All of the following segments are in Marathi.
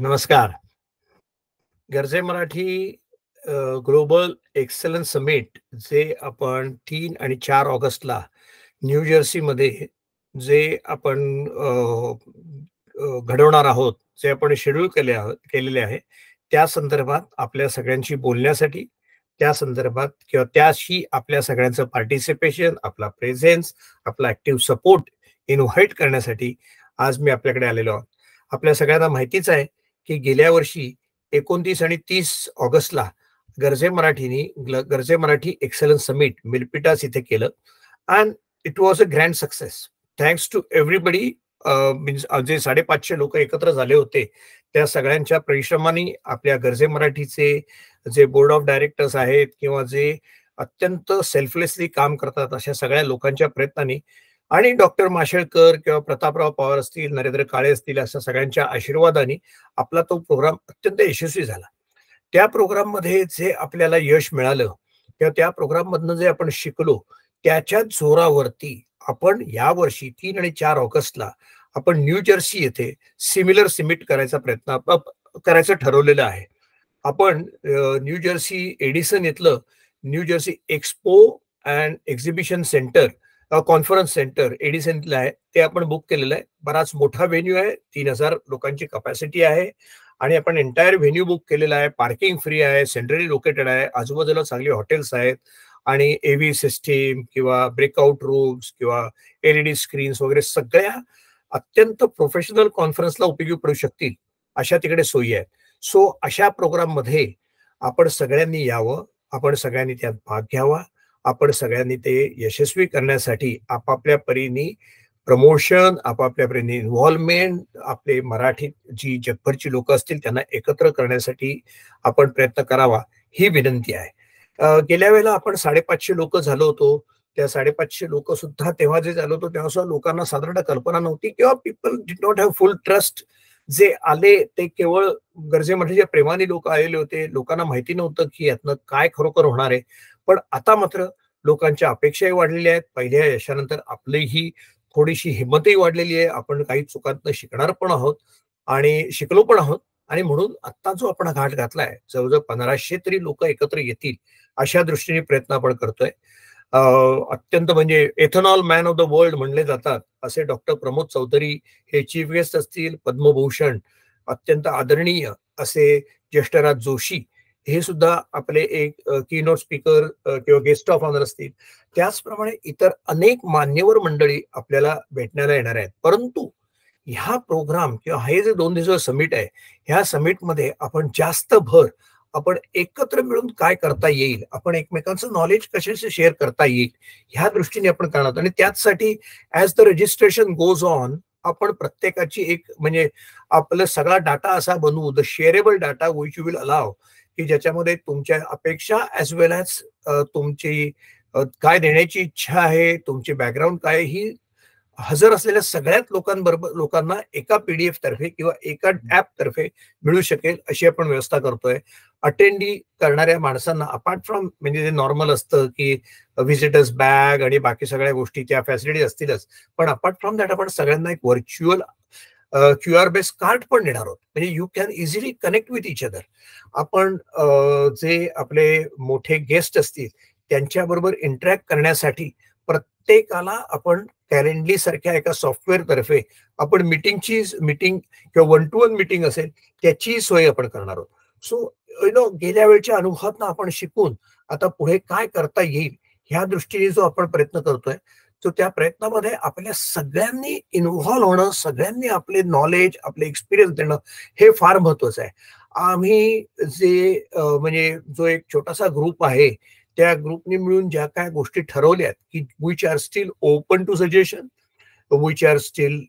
नमस्कार. गरजे मराठी ग्लोबल एक्सलन्स समिट जे आपण 3 आणि 4 ऑगस्टला न्यू जर्सीमध्ये जे आपण घडवणार आहोत, जे आपण शेड्यूल केलेले आहे, त्या संदर्भात आपल्या सगळ्यांशी बोलण्यासाठी, त्या संदर्भात किंवा त्याशी आपल्या सगळ्यांचं पार्टिसिपेशन, आपला प्रेझेन्स, आपला ॲक्टिव्ह सपोर्ट इन्व्हाईट करण्यासाठी आज मी आपल्याकडे आलेलो आहोत. आपल्या सगळ्यांना माहितीच आहे की गेल्या वर्षी 29 आणि 30 ऑगस्टला गरजे मराठी एक्सलन्स समिट मिल्पिटास इथे केलं and it was a grand success. Thanks to everybody. Means जे 550 लोक एकत्र झाले होते त्या सगळ्यांच्या परिश्रमाने आपल्या गरजे मराठीचे जे बोर्ड ऑफ डायरेक्टर्स आहेत किंवा जे अत्यंत सेल्फलेसली काम करतात अशा सगळ्या लोकांच्या प्रयत्नांनी आणि डॉक्टर माशेलकर किंवा प्रतापराव पवार असतील, नरेंद्र काळे असतील, अशा सगळ्यांच्या आशीर्वादाने आपला तो प्रोग्राम अत्यंत यशस्वी झाला. त्या प्रोग्राम मध्ये जे आपल्याला यश मिळालं किंवा त्या प्रोग्राम मधनं जे आपण शिकलो त्याच्या जोरावरती आपण या वर्षी 3 आणि 4 ऑगस्टला आपण न्यू जर्सी येथे सिमिलर समिट करायचं ठरवलेलं आहे. आपण न्यू जर्सी एडिसन इथलं New Jersey Expo and exhibition centre conference centre एडिसनला आहे ते आपण बुक केलेलं आहे. बराच मोठा व्हेन्यू आहे, 3000 लोकांची कपॅसिटी आहे आणि आपण एंटायर व्हेन्यू बुक केलेला आहे. पार्किंग फ्री आहे, सेंट्रली लोकेटेड आहे, आजूबाजूला चांगली हॉटेल्स आहेत आणि एव्ही सिस्टीम किंवा ब्रेकआउट रूम्स किंवा LED स्क्रीन्स वगैरे सगळ्या अत्यंत प्रोफेशनल कॉन्फरन्सला उपयोगी पडू शकतील अशा तिकडे सोयी आहेत. सो अशा प्रोग्राम मध्ये आपण सगळ्यांनी यावं, आपण सगळ्यांनी त्यात भाग घ्यावा, आपण सगळ्यांनी ते यशस्वी करण्यासाठी आपापल्या परीने प्रमोशन, आपापल्या परीने इन्व्हॉल्वमेंट, आपले मराठी जी जगभरची लोक असतील त्यांना एकत्र करण्यासाठी आपण प्रयत्न करावा ही विनंती आहे. गेल्या वेळेला आपण 550 लोक झालो होतो. त्या 550 लोक सुद्धा तेव्हा जे झालो होतो तेव्हा सुद्धा लोकांना साधारण कल्पना नव्हती किंवा people did not have full trust. जे आले ते केवळ गरजे मराठीच्या प्रेमाने लोक आलेले होते. लोकांना माहिती नव्हतं की यातनं काय खरोखर होणार आहे. पण आता मात्र लोकांच्या अपेक्षाही वाढलेल्या आहेत. पहिल्या यशानंतर आपलीही थोडीशी हिंमतही वाढलेली आहे. आपण काही चुकांतनं शिकणार पण आहोत आणि शिकलो पण आहोत आणि म्हणून आता जो आपण घाट घातलाय जवळजवळ 1500 तरी लोक एकत्र येतील अशा दृष्टीने प्रयत्न आपण करतोय. अत्यंत म्हणजे ethanol man of the world म्हणले जातात असे डॉक्टर प्रमोद चौधरी हे चीफ गेस्ट असतील. पद्मभूषण अत्यंत आदरणीय असे ज्येष्ठराज जोशी हे सुद्धा आपले एक कीनोट स्पीकर किंवा गेस्ट ऑफ ऑनर असतील. त्याचप्रमाणे इतर अनेक मान्यवर मंडळी आपल्याला भेटण्याला येणार आहेत. परंतु ह्या प्रोग्राम किंवा हे जे 2 दिवसाचं समिट आहे ह्या समिटमध्ये आपण जास्त भर आपण एकत्र मिळून काय करता येईल, आपण एकमेकांचं नॉलेज कशाचे शेअर करता येईल ह्या दृष्टीने आपण करणार. आणि त्याचसाठी as the registration goes on आपण प्रत्येकाची एक म्हणजे आपला सगळा डाटा असा बनवू, the shareable data which you will allow, की ज्याच्यामध्ये तुमच्या अपेक्षा ऍज वेल ऍज तुमची काय देण्याची इच्छा आहे, तुमची बॅकग्राऊंड काय ही हजर असलेल्या सगळ्याच लोकांना एका PDF तर्फे किंवा एका ऍप तर्फे मिळू शकेल अशी आपण व्यवस्था करतोय. अटेंडी करणाऱ्या माणसांना अपार्ट फ्रॉम म्हणजे जे नॉर्मल असतं की व्हिजिटर्स बॅग आणि बाकी सगळ्या गोष्टी त्या फॅसिलिटी असतीलच, पण अपार्ट फ्रॉम दॅट आपण सगळ्यांना एक व्हर्च्युअल QR बेस्ड कार्ड पण देणार आहोत. म्हणजे you can easily connect with each other. आपण जे आपले मोठे गेस्ट असतील त्यांच्याबरोबर इंटरॅक्ट करण्यासाठी प्रत्येकाला आपण कॅलेंडली सारख्या एका सॉफ्टवेअर तर्फे आपण मीटिंग किंवा 1 to 1 मीटिंग असेल त्याची सोय आपण करणार आहोत. सो गेल्या वेळच्या अनुभवातनं आपण शिकून आता पुढे काय करता येईल ह्या दृष्टीने जो आपण प्रयत्न करतोय तो त्या प्रयत्नामध्ये आपल्या सगळ्यांनी इन्व्हॉल्व होणं, सगळ्यांनी आपले नॉलेज, आपले एक्सपिरियन्स देणं हे फार महत्वाचं आहे. आम्ही जे म्हणजे जो एक छोटासा ग्रुप आहे त्या ग्रुपने मिळून ज्या काय गोष्टी ठरवल्यात की which are still open to suggestion, which are still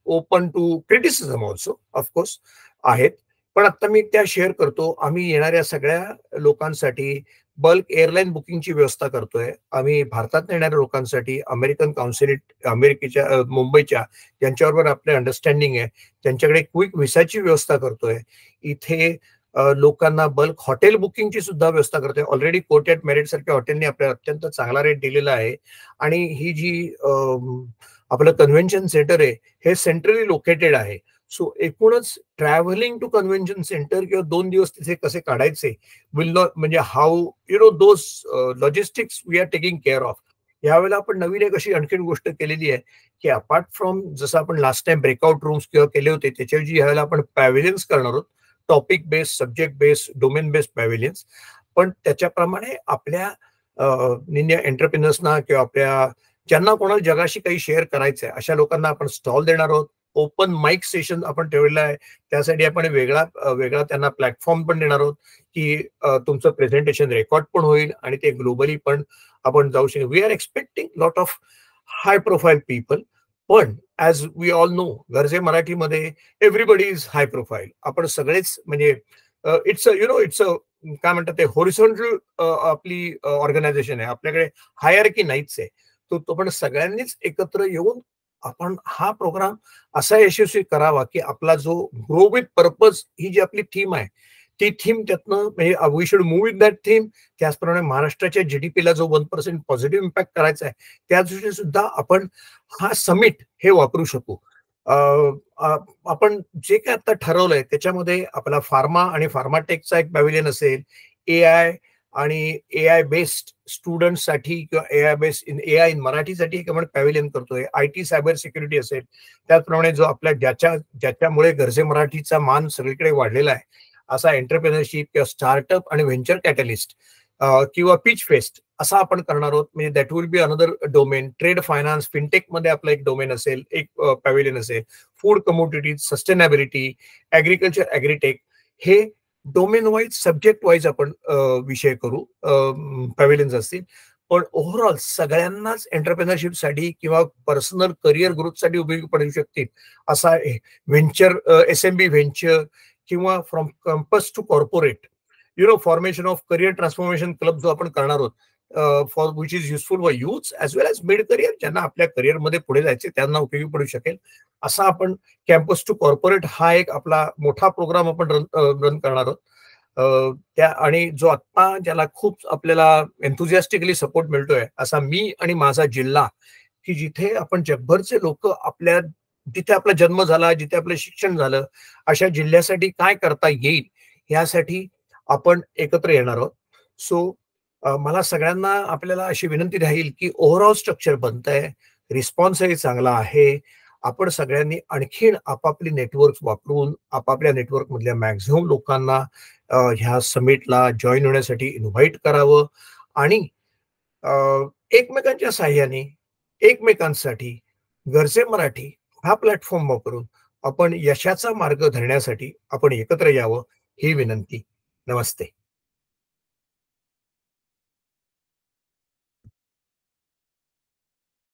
open to criticism also of course आहेत. पण आता मी त्या शेअर करतो. आम्ही येणाऱ्या सगळ्या लोकांसाठी बल्क एअरलाईन बुकिंगची व्यवस्था करतोय. आम्ही भारतात येणाऱ्या लोकांसाठी अमेरिकन काउन्सिलेट अमेरिकेच्या मुंबईच्या ज्यांच्याबरोबर आपले अंडरस्टँडिंग आहे त्यांच्याकडे क्विक व्हिसाची व्यवस्था करतोय. इथे लोकांना बल्क हॉटेल बुकिंगची सुद्धा व्यवस्था करतोय. ऑलरेडी कोर्ट मेरिट सारख्या हॉटेलने आपल्याला अत्यंत चांगला रेट दिलेला आहे आणि ही जी आपलं कन्व्हेन्शन सेंटर आहे हे सेंट्रली लोकेटेड आहे. सो एकूणच ट्रॅव्हलिंग टू कन्व्हेन्शन सेंटर किंवा 2 दिवस तिथे कसे काढायचे विल नॉट म्हणजे how those logistics we are taking care of. यावेळेला आपण नवीन एक अशी आणखीन गोष्ट केलेली आहे की अपार्ट फ्रॉम जसं आपण लास्ट टाइम ब्रेकआउट रूम्स किंवा केले होते त्याच्याऐवजी यावेळेला आपण पॅव्हिलियन्स करणार आहोत. Topic based, subject based, domain based pavilions. पण त्याच्याप्रमाणे आपल्या एंटरप्रिनर्सना किंवा आपल्या ज्यांना कोणाला जगाशी काही शेअर करायचं आहे अशा लोकांना आपण स्टॉल देणार आहोत. ओपन माईक सेशन आपण ठेवलेलं आहे. त्यासाठी आपण वेगळा त्यांना प्लॅटफॉर्म पण देणार आहोत की तुमचं प्रेझेंटेशन रेकॉर्ड पण होईल आणि ते ग्लोबली पण आपण जाऊ शकतो. We are expecting lot of high profile people. पण ॲज वी ऑल नो गरजे मराठीमध्ये एव्हरीबडी इज हाय प्रोफाईल. आपण सगळेच म्हणजे इट्स इट्स काय म्हणतात ते होरिझॉन्टल आपली ऑर्गनायझेशन आहे. आपल्याकडे हायरार्की नाहीच आहे. तो पण सगळ्यांनीच एकत्र येऊन आपण हा प्रोग्राम असा यशस्वी करावा की आपला जो ग्रो विथ पर्पज ही जी आपली थीम आहे ती थीम त्यातनं म्हणजे we should move with that theme. त्याचप्रमाणे महाराष्ट्राच्या जीडीपीला जो 1% पॉझिटिव्ह इम्पॅक्ट करायचा आहे त्या दृष्टीने सुद्धा आपण हा समिट हे वापरू शकू. आपण जे काय आता ठरवलंय त्याच्यामध्ये आपला फार्मा आणि फार्माटेकचा एक पॅव्हिलियन असेल. AI आणि AI बेस्ड स्टुडंटसाठी किंवा AI इन मराठीसाठी एक आपण पॅव्हिलियन करतोय. IT सायबर सिक्युरिटी असेल. त्याचप्रमाणे जो आपल्या ज्याच्यामुळे गरजे मराठीचा मान सगळीकडे वाढलेला आहे असा एंटरप्रेनरशिप किंवा स्टार्टअप आणि व्हेंचर कॅटलिस्ट किंवा पिच फेस्ट असा आपण करणार आहोत. म्हणजे that will be another domain. Trade finance fintech मध्ये आपला एक डोमेन असेल, एक पॅव्हिलियन असेल. फूड कमोडिटीज, सस्टेनेबिलिटी, ऍग्रिकल्चर, ऍग्रीटेक हे डोमेन वाईज, सब्जेक्ट वाईज आपण विषय करू, पॅव्हिलियन्स असतील. पण ओव्हरऑल सगळ्यांनाच एंटरप्रेनरशिपसाठी किंवा पर्सनल करिअर ग्रोथसाठी उपयोगी पडू शकतील असा व्हेंचर, SMB व्हेंचर किंवा from campus to corporate formation of career transformation club जो आपण करणार आहोत for which is useful for youth as well as mid career. ज्यांना आपल्या करिअरमध्ये पुढे जायचे त्यांना उपयोगी पडू शकेल असा आपण कॅम्पस टू कॉर्पोरेट हा एक आपला मोठा प्रोग्राम आपण रन करणार आहोत. त्या आणि जो आत्ता ज्याला खूप आपल्याला एन्थुझियास्टिकली सपोर्ट मिळतोय असा मी आणि माझा जिल्हा की जिथे आपण जगभरचे लोक आपल्या जिथे आपला जन्म झाला, जिथे आपलं शिक्षण झालं अशा जिल्ह्यासाठी काय करता येईल यासाठी आपण एकत्र येणार आहोत. सो मला सगळ्यांना आपल्याला अशी विनंती राहील की ओव्हरऑल स्ट्रक्चर बनतंय, रिस्पॉन्सही चांगला आहे. आपण सगळ्यांनी आणखीन आपापली नेटवर्क वापरून आपापल्या नेटवर्क मधल्या मॅक्झिमम लोकांना ह्या समिटला जॉईन होण्यासाठी इन्व्हाइट करावं आणि एकमेकांच्या साह्याने एकमेकांसाठी गरजे मराठी हा प्लॅटफॉर्म वापरून आपण यशाचा मार्ग धरण्यासाठी आपण एकत्र यावं ही विनंती. नमस्ते.